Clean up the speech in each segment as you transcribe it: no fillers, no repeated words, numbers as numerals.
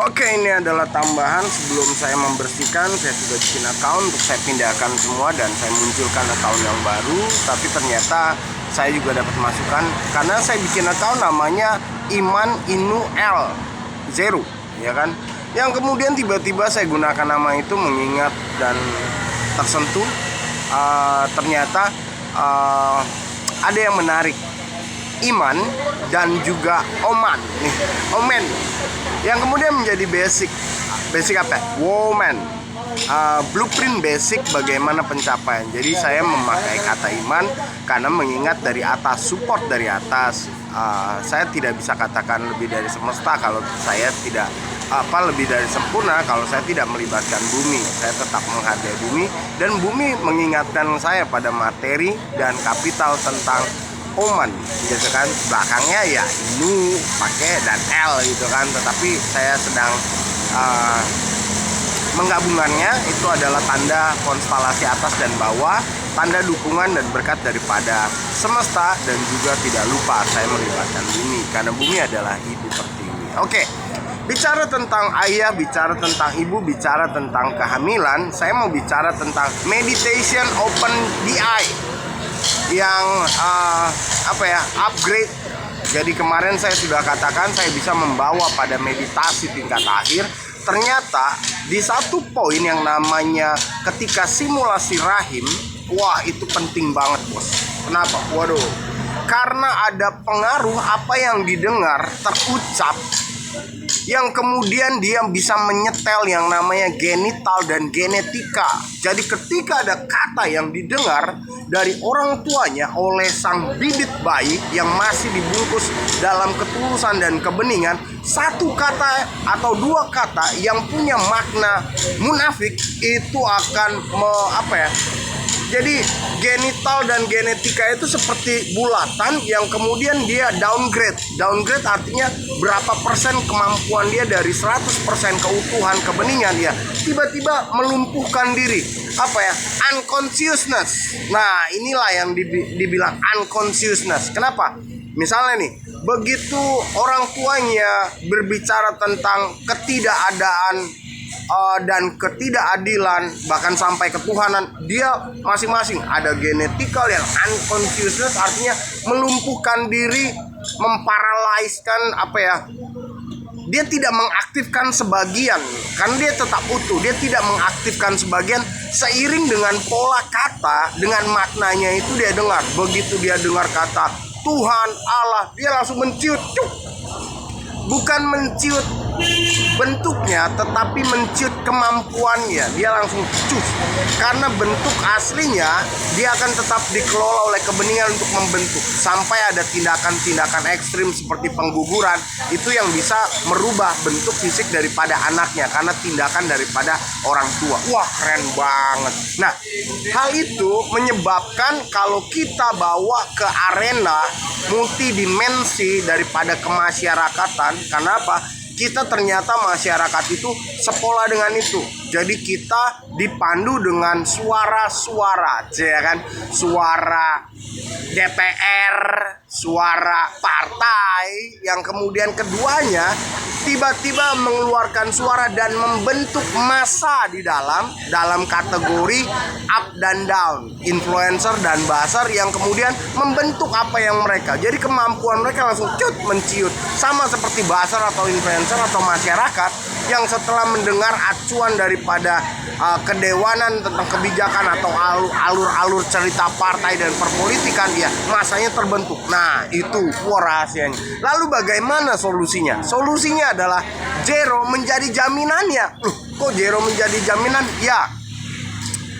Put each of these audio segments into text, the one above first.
Oke, ini adalah tambahan sebelum saya membersihkan. Saya sudah bikin account untuk saya pindahkan semua dan saya munculkan account yang baru. Tapi ternyata saya juga dapat masukan karena saya bikin account namanya Iman Inu L Zero, ya kan? Yang kemudian tiba-tiba saya gunakan nama itu mengingat dan tersentuh. Ternyata ada yang menarik, Iman dan juga Oman nih, Omen, yang kemudian menjadi basic apa? Woman, blueprint basic bagaimana pencapaian. Jadi saya memakai kata iman karena mengingat dari atas, support dari atas. Saya tidak bisa katakan lebih dari semesta kalau saya tidak lebih dari sempurna kalau saya tidak melibatkan bumi. Saya tetap menghargai bumi dan bumi mengingatkan saya pada materi dan kapital tentang Oman, gitu kan. Belakangnya ya Inu pakai dan L gitu kan. Tetapi saya sedang menggabungannya. Itu adalah tanda konstelasi atas dan bawah, tanda dukungan dan berkat daripada semesta. Dan juga tidak lupa saya melibatkan bumi karena bumi adalah ibu pertiwi. Oke, bicara tentang ayah, bicara tentang ibu, bicara tentang kehamilan, saya mau bicara tentang meditation open the eye yang upgrade. Jadi kemarin saya sudah katakan saya bisa membawa pada meditasi tingkat akhir. Ternyata di satu poin yang namanya ketika simulasi rahim, wah itu penting banget bos. Kenapa? Waduh, karena ada pengaruh apa yang didengar terucap, yang kemudian dia bisa menyetel yang namanya genital dan genetika. Jadi ketika ada kata yang didengar dari orang tuanya oleh sang bibit bayi yang masih dibungkus dalam ketulusan dan kebeningan, satu kata atau dua kata yang punya makna munafik itu akan jadi genital dan genetika itu seperti bulatan yang kemudian dia downgrade. Downgrade artinya berapa persen kemampuan dia dari 100% keutuhan kebeningan dia tiba-tiba melumpuhkan diri. Unconsciousness. Nah, inilah yang dibilang unconsciousness. Kenapa? Misalnya nih, begitu orang tuanya berbicara tentang ketidakadaan dan ketidakadilan, bahkan sampai ketuhanan, dia masing-masing ada genetikal yang unconsciousness, artinya melumpuhkan diri, memparalaiskan dia tidak mengaktifkan sebagian karena dia tetap utuh. Dia tidak mengaktifkan sebagian seiring dengan pola kata, dengan maknanya itu dia dengar. Begitu dia dengar kata Tuhan, Allah, dia langsung menciut. Bukan menciut bentuknya, tetapi menciut kemampuannya. Dia langsung cus. Karena bentuk aslinya dia akan tetap dikelola oleh kebeningan untuk membentuk. Sampai ada tindakan-tindakan ekstrim seperti pengguguran, itu yang bisa merubah bentuk fisik daripada anaknya karena tindakan daripada orang tua. Wah, keren banget. Nah, hal itu menyebabkan kalau kita bawa ke arena multidimensi daripada kemasyarakatan. Karena apa? Kita ternyata masyarakat itu sepola dengan itu. Jadi kita dipandu dengan suara-suara, ya kan? Suara DPR, suara partai, yang kemudian keduanya tiba-tiba mengeluarkan suara dan membentuk massa di dalam kategori up dan down, influencer dan buzzer, yang kemudian membentuk apa yang mereka. Jadi kemampuan mereka langsung menciut. Sama seperti buzzer atau influencer atau masyarakat yang setelah mendengar acuan daripada kedewanan tentang kebijakan atau alur-alur cerita partai dan perpolitikan, dia masanya terbentuk. Nah, itu rahasianya. Lalu bagaimana solusinya? Solusinya adalah Zero menjadi jaminannya. Kok Zero menjadi jaminan? Ya,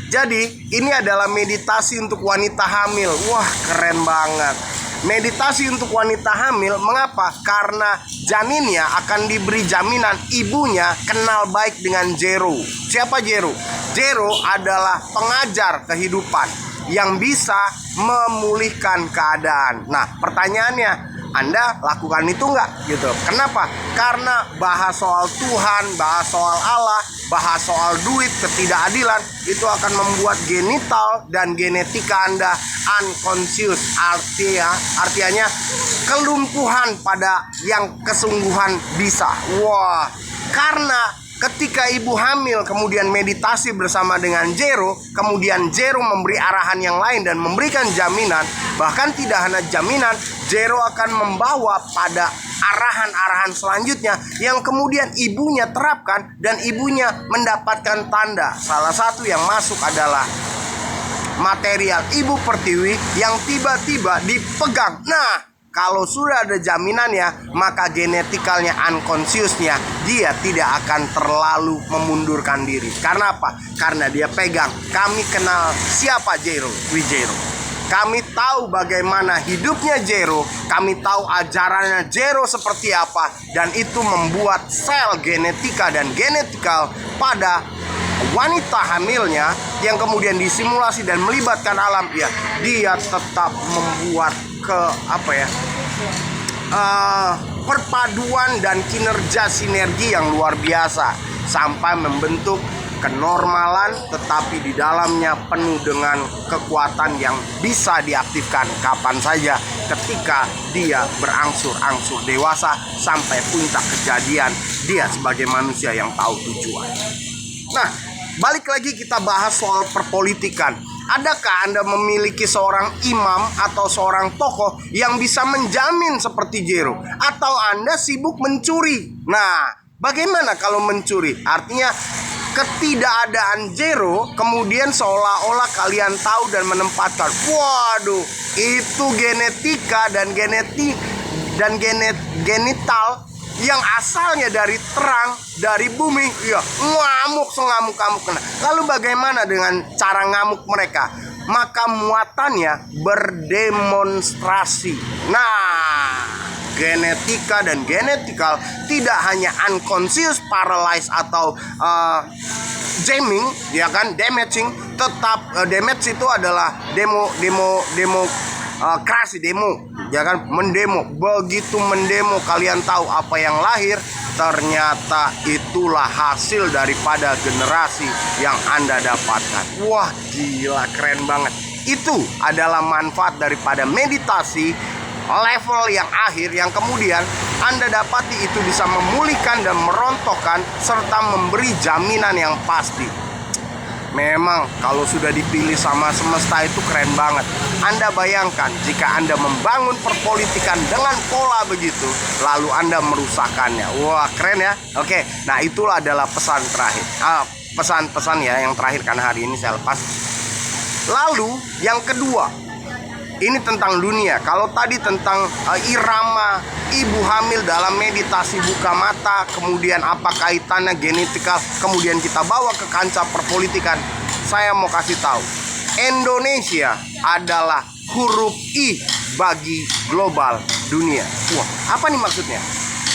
jadi ini adalah meditasi untuk wanita hamil. Wah, keren banget. Meditasi untuk wanita hamil. Mengapa? Karena janinnya akan diberi jaminan ibunya kenal baik dengan Zero. Siapa Zero? Zero adalah pengajar kehidupan yang bisa memulihkan keadaan. Nah, pertanyaannya, Anda lakukan itu nggak? Gitu. Kenapa? Karena bahas soal Tuhan, bahas soal Allah, bahas soal duit, ketidakadilan, itu akan membuat genital dan genetika Anda unconscious. Artinya kelumpuhan pada yang kesungguhan bisa. Wah, Karena ketika ibu hamil kemudian meditasi bersama dengan Jero, kemudian Jero memberi arahan yang lain dan memberikan jaminan. Bahkan tidak hanya jaminan, Jero akan membawa pada arahan-arahan selanjutnya yang kemudian ibunya terapkan dan ibunya mendapatkan tanda. Salah satu yang masuk adalah material ibu pertiwi yang tiba-tiba dipegang. Nah, kalau sudah ada jaminannya, maka genetikalnya, unconsciousnya, dia tidak akan terlalu memundurkan diri. Karena apa? Karena dia pegang. Kami kenal siapa Jero Wijero. Kami tahu bagaimana hidupnya Jero. Kami tahu ajarannya Jero seperti apa. Dan itu membuat sel genetika dan genetikal pada wanita hamilnya yang kemudian disimulasi dan melibatkan alam, ya, dia tetap membuat perpaduan dan kinerja sinergi yang luar biasa sampai membentuk kenormalan, tetapi di dalamnya penuh dengan kekuatan yang bisa diaktifkan kapan saja ketika dia berangsur-angsur dewasa sampai puncak kejadian dia sebagai manusia yang tahu tujuan. Nah, balik lagi kita bahas soal perpolitikan. Adakah Anda memiliki seorang imam atau seorang tokoh yang bisa menjamin seperti Jero? Atau Anda sibuk mencuri? Nah, bagaimana kalau mencuri? Artinya ketidakadaan Jero kemudian seolah-olah kalian tahu dan menempatkan. Waduh, itu genetika dan genital yang asalnya dari terang, dari bumi, ya, ngamuk sengamuk-ngamuk kena. Lalu bagaimana dengan cara ngamuk mereka? Maka muatannya berdemonstrasi. Nah, genetika dan genetikal tidak hanya unconscious, paralyzed atau jamming, ya kan, damaging, tetap damage itu adalah demokrasi, demo, ya kan, mendemo. Begitu mendemo, kalian tahu apa yang lahir? Ternyata itulah hasil daripada generasi yang Anda dapatkan. Wah, gila, keren banget. Itu adalah manfaat daripada meditasi level yang akhir, yang kemudian Anda dapati itu bisa memulihkan dan merontokkan serta memberi jaminan yang pasti. Memang kalau sudah dipilih sama semesta itu keren banget. Anda bayangkan jika Anda membangun perpolitikan dengan pola begitu, lalu Anda merusakkannya. Wah, keren ya. Oke, nah itulah adalah pesan terakhir. Pesan-pesan ya yang terakhir karena hari ini saya lepas. Lalu yang kedua, ini tentang dunia. Kalau tadi tentang irama ibu hamil dalam meditasi buka mata, kemudian apa kaitannya genetikal, kemudian kita bawa ke kancah perpolitikan. Saya mau kasih tahu, Indonesia adalah huruf I bagi global dunia. Wah, apa nih maksudnya?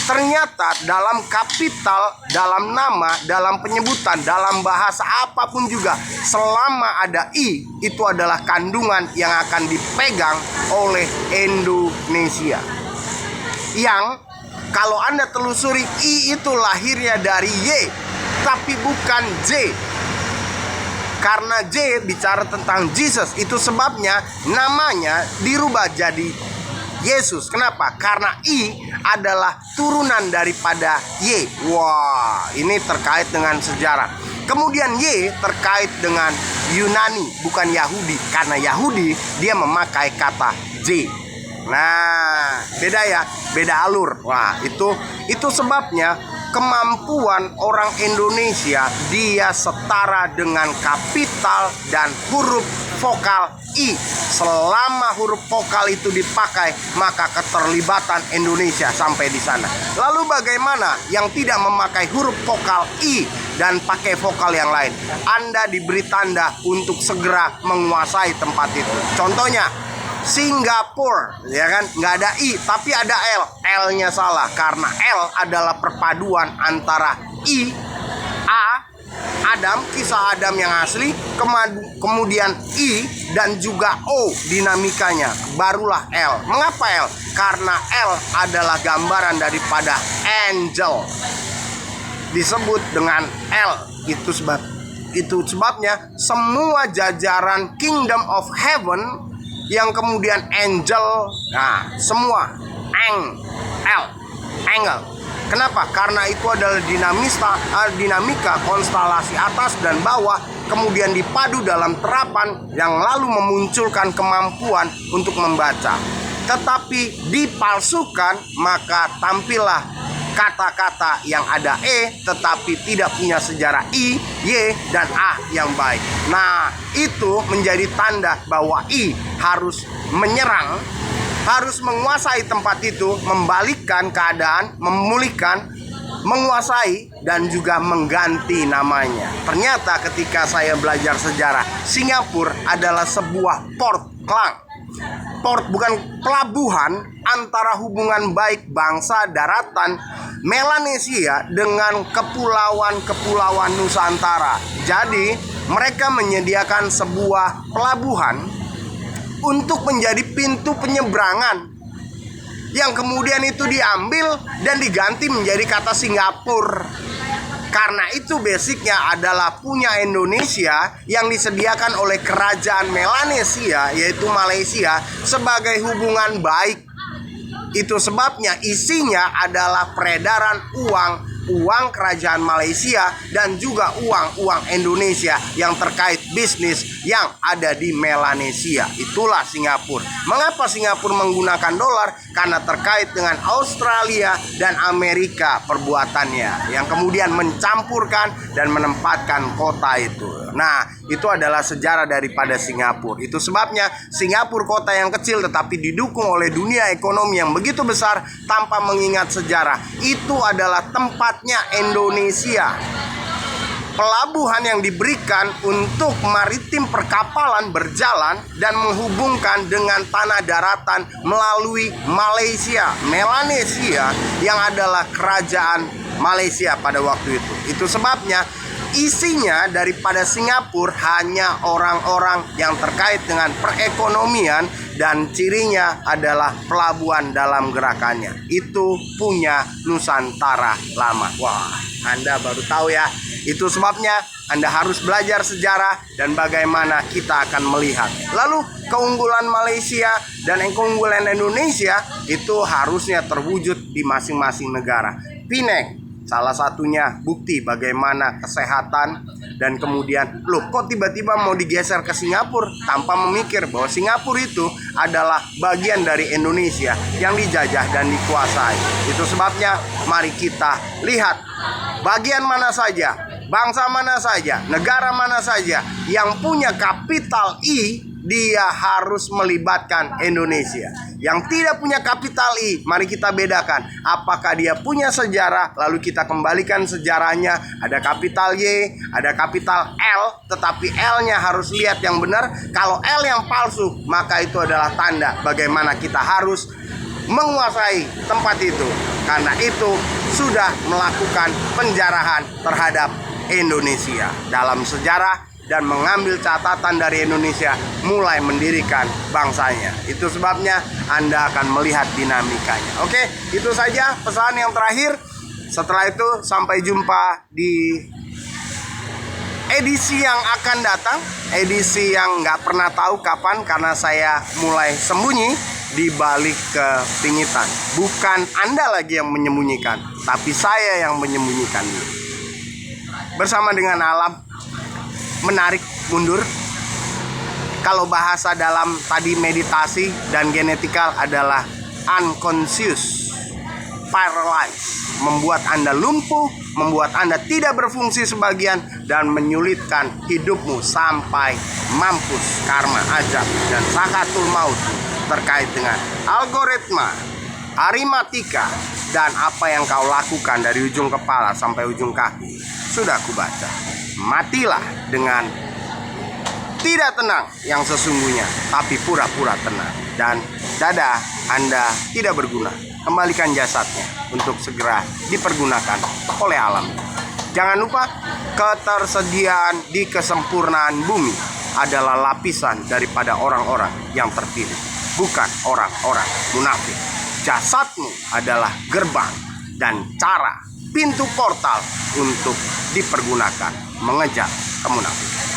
Ternyata dalam kapital, dalam nama, dalam penyebutan, dalam bahasa apapun juga, selama ada I, itu adalah kandungan yang akan dipegang oleh Indonesia. Yang kalau Anda telusuri, I itu lahirnya dari Y, tapi bukan J. Karena J bicara tentang Jesus, itu sebabnya namanya dirubah jadi Yesus. Kenapa? Karena I adalah turunan daripada Y. Wah, ini terkait dengan sejarah. Kemudian Y terkait dengan Yunani, bukan Yahudi. Karena Yahudi dia memakai kata J. Nah, beda ya, beda alur. Wah, itu sebabnya kemampuan orang Indonesia dia setara dengan kapital dan huruf vokal I. Selama huruf vokal itu dipakai, maka keterlibatan Indonesia sampai di sana. Lalu bagaimana yang tidak memakai huruf vokal I dan pakai vokal yang lain? Anda diberi tanda untuk segera menguasai tempat itu. Contohnya Singapura, ya kan, nggak ada I tapi ada L. L-nya salah karena L adalah perpaduan antara I, A, Adam, kisah Adam yang asli, kemudian I dan juga O dinamikanya, barulah L. Mengapa L? Karena L adalah gambaran daripada angel, disebut dengan L. Itu sebabnya semua jajaran Kingdom of Heaven yang kemudian angel, nah semua L, angel Kenapa? Karena itu adalah dinamika konstelasi atas dan bawah, kemudian dipadu dalam terapan yang lalu memunculkan kemampuan untuk membaca. Tetapi dipalsukan, maka tampillah kata-kata yang ada tetapi tidak punya sejarah I, Y, dan A yang baik. Nah, itu menjadi tanda bahwa I harus menyerang, harus menguasai tempat itu, membalikkan keadaan, memulihkan, menguasai, dan juga mengganti namanya. Ternyata ketika saya belajar sejarah, Singapura adalah sebuah port klang. Port bukan pelabuhan antara hubungan baik bangsa daratan Melanesia dengan kepulauan-kepulauan Nusantara. Jadi mereka menyediakan sebuah pelabuhan untuk menjadi pintu penyeberangan, yang kemudian itu diambil dan diganti menjadi kata Singapura. Karena itu basicnya adalah punya Indonesia yang disediakan oleh kerajaan Melanesia, yaitu Malaysia, sebagai hubungan baik. Itu sebabnya isinya adalah peredaran uang kerajaan Malaysia dan juga uang Indonesia yang terkait bisnis yang ada di Melanesia. Itulah Singapura. Mengapa Singapura menggunakan dolar? Karena terkait dengan Australia dan Amerika perbuatannya, yang kemudian mencampurkan dan menempatkan kota itu. Nah, itu adalah sejarah daripada Singapura. Itu sebabnya Singapura kota yang kecil tetapi didukung oleh dunia ekonomi yang begitu besar tanpa mengingat sejarah. Itu adalah tempatnya Indonesia. Pelabuhan yang diberikan untuk maritim perkapalan berjalan dan menghubungkan dengan tanah daratan melalui Malaysia, Melanesia, yang adalah kerajaan Malaysia pada waktu itu. Itu sebabnya isinya daripada Singapura hanya orang-orang yang terkait dengan perekonomian, dan cirinya adalah pelabuhan dalam gerakannya. Itu punya Nusantara lama. Wah, Anda baru tahu ya. Itu sebabnya Anda harus belajar sejarah dan bagaimana kita akan melihat. Lalu keunggulan Malaysia dan keunggulan Indonesia itu harusnya terwujud di masing-masing negara. Penang salah satunya bukti bagaimana kesehatan, dan kemudian loh kok tiba-tiba mau digeser ke Singapura tanpa memikir bahwa Singapura itu adalah bagian dari Indonesia yang dijajah dan dikuasai. Itu sebabnya mari kita lihat bagian mana saja, bangsa mana saja, negara mana saja yang punya kapital I, dia harus melibatkan Indonesia. Yang tidak punya kapital I, mari kita bedakan. Apakah dia punya sejarah, lalu kita kembalikan sejarahnya. Ada kapital Y, ada kapital L, tetapi L-nya harus lihat yang benar. Kalau L yang palsu, maka itu adalah tanda bagaimana kita harus menguasai tempat itu. Karena itu sudah melakukan penjarahan terhadap Indonesia dalam sejarah, dan mengambil catatan dari Indonesia mulai mendirikan bangsanya. Itu sebabnya Anda akan melihat dinamikanya. Oke, itu saja pesan yang terakhir. Setelah itu sampai jumpa di edisi yang akan datang, edisi yang nggak pernah tahu kapan karena saya mulai sembunyi di balik kepingitan. Bukan Anda lagi yang menyembunyikan, tapi saya yang menyembunyikan diri. Bersama dengan alam, menarik mundur. Kalau bahasa dalam tadi meditasi dan genetikal adalah unconscious, paralyzed, membuat Anda lumpuh, membuat Anda tidak berfungsi sebagian, dan menyulitkan hidupmu sampai mampus karma azab dan sakatul maut terkait dengan algoritma, aritmatika, dan apa yang kau lakukan dari ujung kepala sampai ujung kaki sudah kubaca. Matilah dengan tidak tenang yang sesungguhnya, tapi pura-pura tenang, dan dada Anda tidak berguna. Kembalikan jasadnya untuk segera dipergunakan oleh alam. Jangan lupa, ketersediaan di kesempurnaan bumi adalah lapisan daripada orang-orang yang terpilih, bukan orang-orang munafik. Jasadmu adalah gerbang dan cara, pintu portal untuk dipergunakan mengejar kemunafikan.